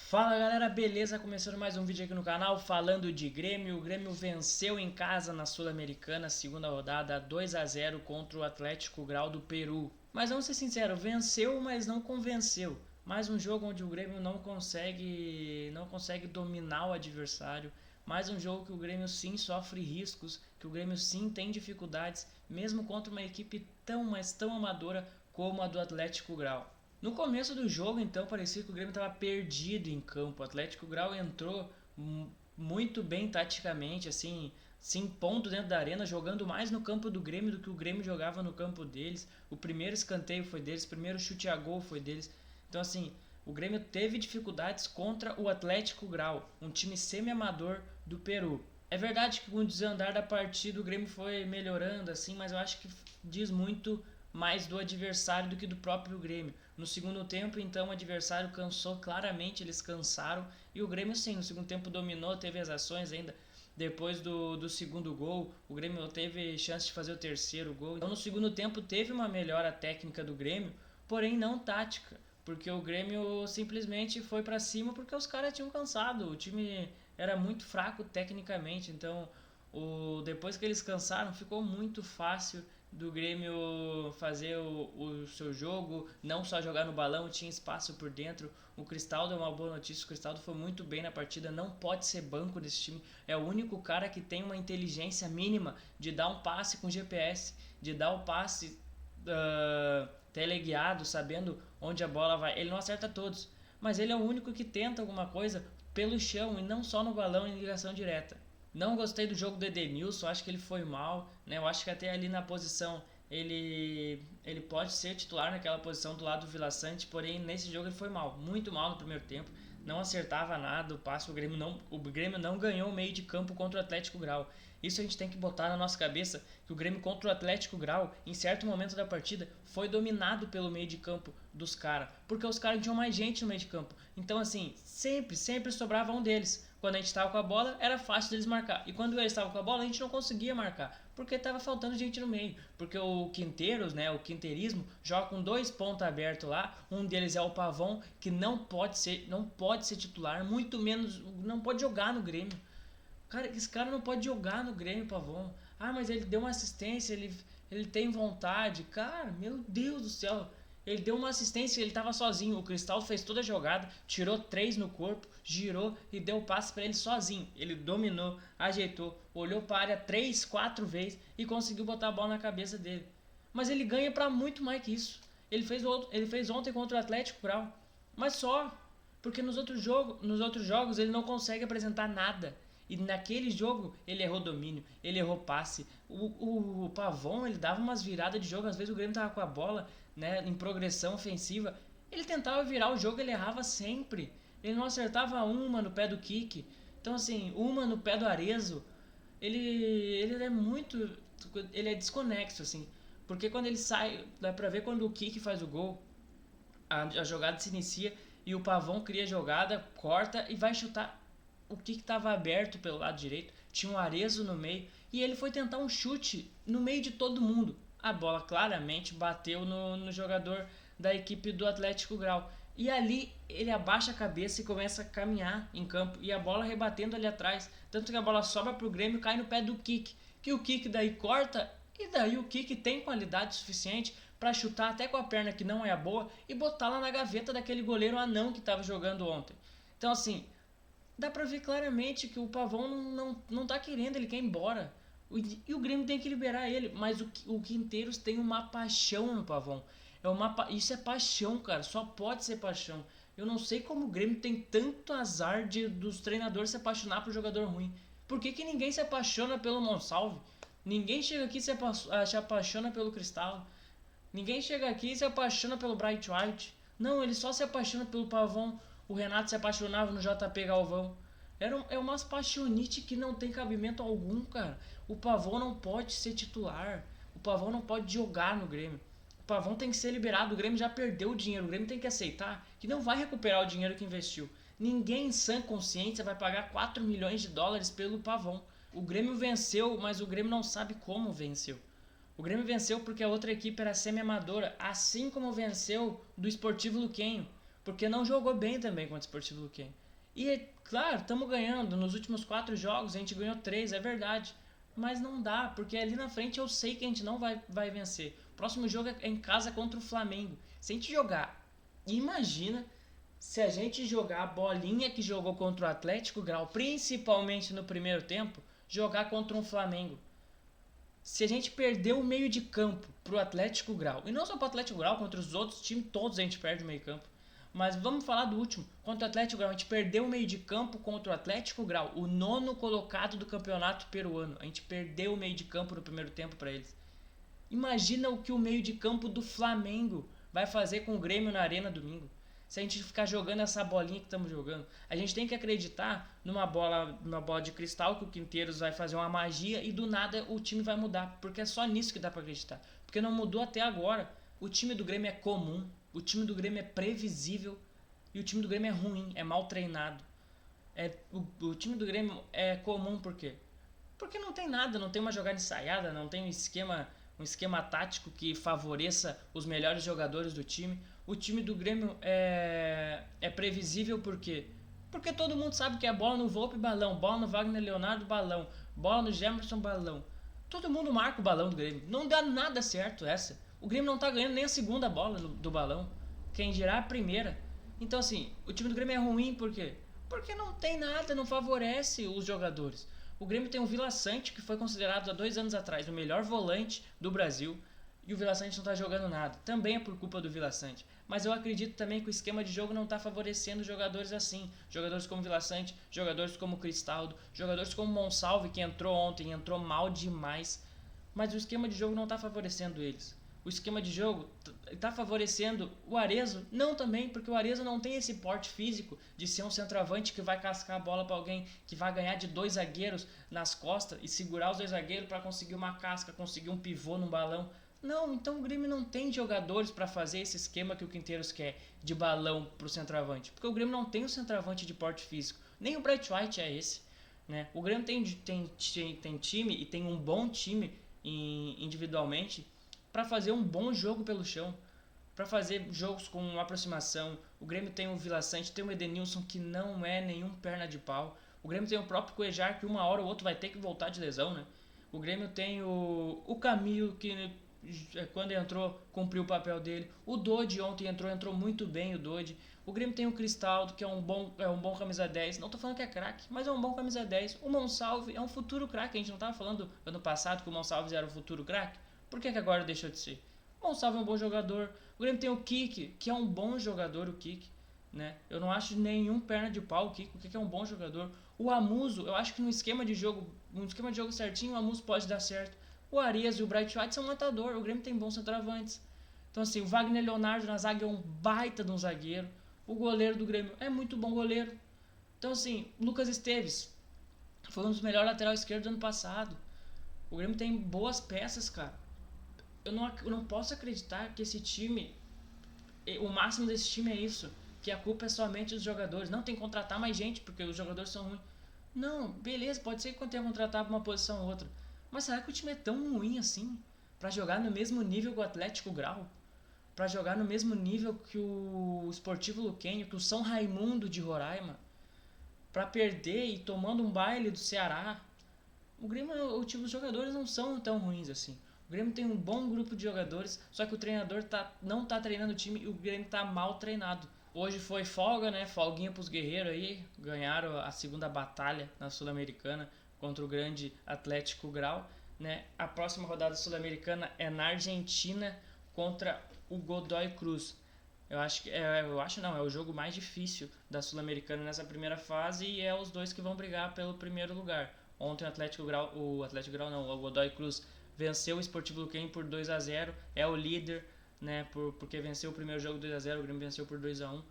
Fala galera, beleza? Começando mais um vídeo aqui no canal falando de Grêmio. O Grêmio venceu em casa na Sul-Americana, segunda rodada, 2-0 contra o Atlético Grau do Peru. Mas vamos ser sinceros, venceu, mas não convenceu. Mais um jogo onde o Grêmio não consegue dominar o adversário. Mais um jogo que o Grêmio sim sofre riscos, que o Grêmio sim tem dificuldades, mesmo contra uma equipe tão, mas tão amadora como a do Atlético Grau. No começo do jogo, então, parecia que o Grêmio estava perdido em campo. O Atlético Grau entrou muito bem taticamente, assim, se impondo dentro da arena, jogando mais no campo do Grêmio do que o Grêmio jogava no campo deles. O primeiro escanteio foi deles, o primeiro chute a gol foi deles. Então, assim, o Grêmio teve dificuldades contra o Atlético Grau, um time semi-amador do Peru. É verdade que com o desandar da partida o Grêmio foi melhorando, assim, mas eu acho que diz muito mais do adversário do que do próprio Grêmio. No segundo tempo, então, o adversário cansou claramente, eles cansaram. E o Grêmio, sim, no segundo tempo dominou, teve as ações ainda. Depois do segundo gol, o Grêmio teve chance de fazer o terceiro gol. Então, no segundo tempo, teve uma melhora técnica do Grêmio, porém não tática. Porque o Grêmio simplesmente foi para cima porque os caras tinham cansado. O time era muito fraco tecnicamente, então depois que eles cansaram, ficou muito fácil do Grêmio fazer o seu jogo, não só jogar no balão, tinha espaço por dentro. O Cristaldo é uma boa notícia, o Cristaldo foi muito bem na partida, não pode ser banco desse time, é o único cara que tem uma inteligência mínima de dar um passe com GPS, de dar o passe teleguiado, sabendo onde a bola vai. Ele não acerta todos, mas ele é o único que tenta alguma coisa pelo chão e não só no balão em ligação direta. Não gostei do jogo do Edenilson, acho que ele foi mal, né? Eu acho que até ali na posição ele pode ser titular naquela posição do lado do Vila Sante, porém nesse jogo ele foi mal, muito mal no primeiro tempo, não acertava nada, o passe, o Grêmio não ganhou o meio de campo contra o Atlético Grau. Isso a gente tem que botar na nossa cabeça, que o Grêmio contra o Atlético Grau, em certo momento da partida, foi dominado pelo meio de campo dos caras, porque os caras tinham mais gente no meio de campo. Então assim, sempre sobrava um deles. Quando a gente estava com a bola, era fácil deles marcar. E quando eles estavam com a bola, a gente não conseguia marcar. Porque estava faltando gente no meio. Porque o Quinteiros, né, o quinteirismo, joga com dois pontos abertos lá. Um deles é o Pavão, que não pode ser titular, muito menos, não pode jogar no Grêmio. Cara, esse cara não pode jogar no Grêmio, Pavão. Ah, mas ele deu uma assistência, ele tem vontade. Cara, meu Deus do céu. Ele deu uma assistência, ele estava sozinho. O Cristal fez toda a jogada, tirou 3 no corpo, girou e deu o passe para ele sozinho. Ele dominou, ajeitou, olhou para a área 3, 4 vezes e conseguiu botar a bola na cabeça dele. Mas ele ganha para muito mais que isso. Ele fez ontem contra o Atlético Grau. Mas só. Porque nos outros jogos ele não consegue apresentar nada. E naquele jogo ele errou domínio, ele errou passe. O Pavon, ele dava umas viradas de jogo, às vezes o Grêmio tava com a bola, né, em progressão ofensiva. Ele tentava virar o jogo, ele errava sempre. Ele não acertava uma no pé do Kik. Então assim, uma no pé do Arezzo. Ele é muito, ele é desconexo assim. Porque quando ele sai, dá pra ver quando o Kik faz o gol, a jogada se inicia e o Pavão cria a jogada, corta e vai chutar. O que estava aberto pelo lado direito, tinha um Arezzo no meio e ele foi tentar um chute no meio de todo mundo. A bola claramente bateu no jogador da equipe do Atlético Grau. E ali ele abaixa a cabeça e começa a caminhar em campo e a bola rebatendo ali atrás. Tanto que a bola sobra pro Grêmio e cai no pé do Kik. Que o Kik daí corta e daí o Kik tem qualidade suficiente para chutar até com a perna que não é a boa e botar lá na gaveta daquele goleiro anão que estava jogando ontem. Então assim, dá pra ver claramente que o Pavão não tá querendo, ele quer ir embora. E o Grêmio tem que liberar ele, mas o Quinteiros tem uma paixão no Pavão. Isso é paixão, cara, só pode ser paixão. Eu não sei como o Grêmio tem tanto azar dos treinadores se apaixonar por jogador ruim. Por que ninguém se apaixona pelo Monsalve? Ninguém chega aqui e se apaixona pelo Cristal. Ninguém chega aqui e se apaixona pelo Bright White. Não, ele só se apaixona pelo Pavão. O Renato se apaixonava no JP Galvão. É umas paixonite que não tem cabimento algum, cara. O Pavão não pode ser titular. O Pavão não pode jogar no Grêmio. O Pavão tem que ser liberado. O Grêmio já perdeu o dinheiro. O Grêmio tem que aceitar que não vai recuperar o dinheiro que investiu. Ninguém em sã consciência vai pagar 4 milhões de dólares pelo Pavão. O Grêmio venceu, mas o Grêmio não sabe como venceu. O Grêmio venceu porque a outra equipe era semi-amadora, assim como venceu do Sportivo Luquenho. porque não jogou bem também contra o Sportivo Luquenho. E, claro, estamos ganhando. Nos últimos 4 jogos a gente ganhou 3, é verdade. Mas não dá, porque ali na frente eu sei que a gente não vai vencer. O próximo jogo é em casa contra o Flamengo. Se a gente jogar, imagina se a gente jogar a bolinha que jogou contra o Atlético Grau, principalmente no primeiro tempo, jogar contra um Flamengo. Se a gente perder o meio de campo pro Atlético Grau, e não só pro Atlético Grau, contra os outros times, todos a gente perde o meio campo. Mas vamos falar do último. Contra o Atlético Grau, a gente perdeu o meio de campo contra o Atlético Grau, o 9º colocado do campeonato peruano. A gente perdeu o meio de campo no primeiro tempo para eles. Imagina o que o meio de campo do Flamengo vai fazer com o Grêmio na Arena domingo. Se a gente ficar jogando essa bolinha que estamos jogando. A gente tem que acreditar numa bola de cristal que o Quinteiros vai fazer uma magia e do nada o time vai mudar. Porque é só nisso que dá para acreditar. Porque não mudou até agora. O time do Grêmio é comum, o time do Grêmio é previsível e o time do Grêmio é ruim, é mal treinado. O time do Grêmio é comum por quê? Porque não tem nada, não tem uma jogada ensaiada, não tem um esquema tático que favoreça os melhores jogadores do time. O time do Grêmio é previsível por quê? Porque todo mundo sabe que é bola no Volpe, balão, bola no Wagner Leonardo, balão, bola no Gemerson, balão. Todo mundo marca o balão do Grêmio. Não dá nada certo essa. O Grêmio não tá ganhando nem a segunda bola do balão. Quem dirá a primeira. Então assim, o time do Grêmio é ruim por quê? Porque não tem nada, não favorece os jogadores. O Grêmio tem o Vila Sante, que foi considerado há 2 anos atrás o melhor volante do Brasil. E o Vila Sante não está jogando nada. Também é por culpa do Vila Sante. Mas eu acredito também que o esquema de jogo não está favorecendo jogadores assim. Jogadores como Vila Sante, jogadores como Cristaldo, jogadores como Monsalve, que entrou ontem, entrou mal demais. Mas o esquema de jogo não está favorecendo eles. O esquema de jogo está favorecendo o Arezzo? Não também, porque o Arezzo não tem esse porte físico de ser um centroavante que vai cascar a bola para alguém, que vai ganhar de 2 zagueiros nas costas e segurar os 2 zagueiros para conseguir uma casca, conseguir um pivô no balão. Não, então o Grêmio não tem jogadores para fazer esse esquema que o Quinteiros quer, de balão pro centroavante. Porque o Grêmio não tem um centroavante de porte físico. Nem o Bright White é esse. Né? O Grêmio tem time e tem um bom time individualmente para fazer um bom jogo pelo chão, para fazer jogos com aproximação. O Grêmio tem o Vila Sante, tem o Edenilson, que não é nenhum perna de pau. O Grêmio tem o próprio Cuejar, que uma hora ou outra vai ter que voltar de lesão, né? O Grêmio tem o Camilo, que quando entrou cumpriu o papel dele. O Dodi ontem entrou muito bem o Dodi. O Grêmio tem o Cristaldo, que é um bom camisa 10. Não tô falando que é craque, mas é um bom camisa 10. O Monsalve é um futuro craque. A gente não tava falando ano passado que o Monsalve era um futuro craque? Por que agora deixou de ser? O Monsalve é um bom jogador. O Grêmio tem o Kik, que é um bom jogador, o Kik. Né? Eu não acho nenhum perna de pau o Kik. O Kik é um bom jogador. O Amuso, eu acho que num esquema de jogo certinho, o Amuso pode dar certo. O Arias e o Bright White são matador. O Grêmio tem bons centroavantes. Então assim, o Wagner Leonardo na zaga é um baita de um zagueiro. O goleiro do Grêmio é muito bom goleiro. Então assim, Lucas Esteves foi um dos melhores laterais esquerdos do ano passado. O Grêmio tem boas peças, cara. Eu não posso acreditar que esse time, o máximo desse time é isso, que a culpa é somente dos jogadores. Não, tem que contratar mais gente porque os jogadores são ruins. Não, beleza, pode ser que tenha que contratar pra uma posição ou outra. Mas será que o time é tão ruim assim pra jogar no mesmo nível que o Atlético Grau? Pra jogar no mesmo nível que o Sportivo Luquenho, que o São Raimundo de Roraima? Pra perder e tomando um baile do Ceará? O Grêmio, os jogadores não são tão ruins assim. O Grêmio tem um bom grupo de jogadores, só que o treinador não tá treinando o time e o Grêmio tá mal treinado. Hoje foi folga, né? Folguinha pros guerreiros aí. Ganharam a segunda batalha na Sul-Americana contra o grande Atlético Grau. Né? A próxima rodada sul-americana é na Argentina contra o Godoy Cruz. Eu acho não, é o jogo mais difícil da Sul-Americana nessa primeira fase e é os dois que vão brigar pelo primeiro lugar. Ontem o Godoy Cruz venceu o Sportivo Luquenho por 2-0, é o líder, né, porque venceu o primeiro jogo 2-0, o Grêmio venceu por 2-1.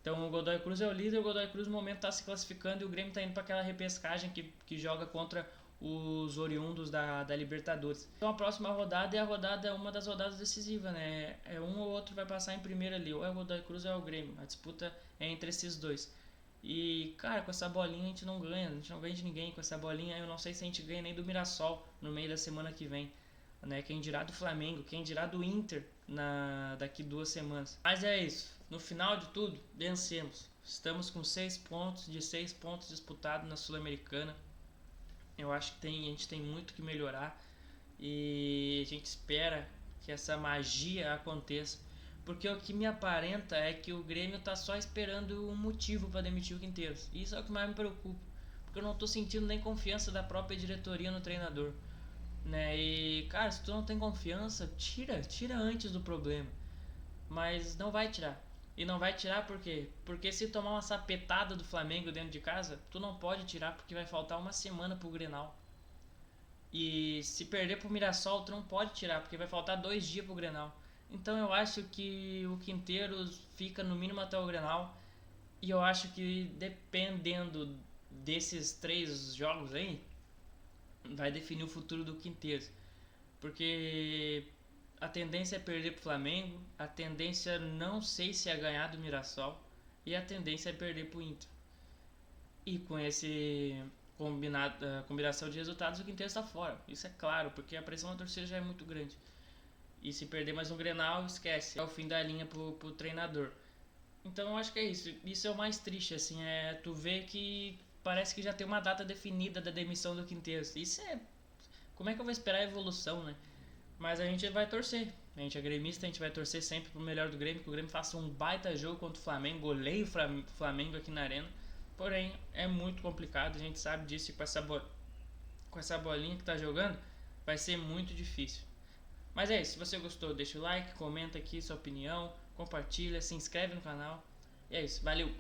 Então o Godoy Cruz é o líder, o Godoy Cruz no momento está se classificando e o Grêmio está indo para aquela repescagem que joga contra os oriundos da Libertadores. Então a próxima rodada é uma das rodadas decisivas, né? Um ou outro vai passar em primeiro ali, ou é o Godoy Cruz ou é o Grêmio. A disputa é entre esses dois. E, cara, com essa bolinha a gente não ganha de ninguém. Com essa bolinha eu não sei se a gente ganha nem do Mirassol no meio da semana que vem. Né? Quem dirá do Flamengo, quem dirá do Inter, daqui 2 semanas. Mas é isso, no final de tudo, vencemos. Estamos com 6 pontos de 6 pontos disputados na Sul-Americana. Eu acho que a gente tem muito que melhorar e a gente espera que essa magia aconteça. Porque o que me aparenta é que o Grêmio tá só esperando um motivo para demitir o Quinteiros. Isso é o que mais me preocupa. Porque eu não tô sentindo nem confiança da própria diretoria no treinador. Né? E, cara, se tu não tem confiança, tira antes do problema. Mas não vai tirar. E não vai tirar por quê? Porque se tomar uma sapetada do Flamengo dentro de casa, tu não pode tirar porque vai faltar uma semana pro Grenal. E se perder pro Mirassol, tu não pode tirar porque vai faltar 2 dias pro Grenal. Então eu acho que o Quinteiros fica no mínimo até o Grenal. E eu acho que dependendo desses 3 jogos aí, vai definir o futuro do Quinteiros. Porque a tendência é perder pro Flamengo, a tendência não sei se é ganhar do Mirassol e a tendência é perder pro Inter. E com esse combinação de resultados, o Quinteiros está fora. Isso é claro, porque a pressão da torcida já é muito grande. E se perder mais um Grenal, esquece. É o fim da linha pro treinador. Então eu acho que é isso. Isso é o mais triste, assim, é tu ver que parece que já tem uma data definida da demissão do Quinteiros. Isso é... Como é que eu vou esperar a evolução, né? Mas a gente vai torcer. A gente é gremista, a gente vai torcer sempre pro melhor do Grêmio, que o Grêmio faça um baita jogo contra o Flamengo, goleie o Flamengo aqui na arena. Porém, é muito complicado, a gente sabe disso, e com essa bolinha que tá jogando, vai ser muito difícil. Mas é isso, se você gostou, deixa o like, comenta aqui sua opinião, compartilha, se inscreve no canal. E é isso, valeu!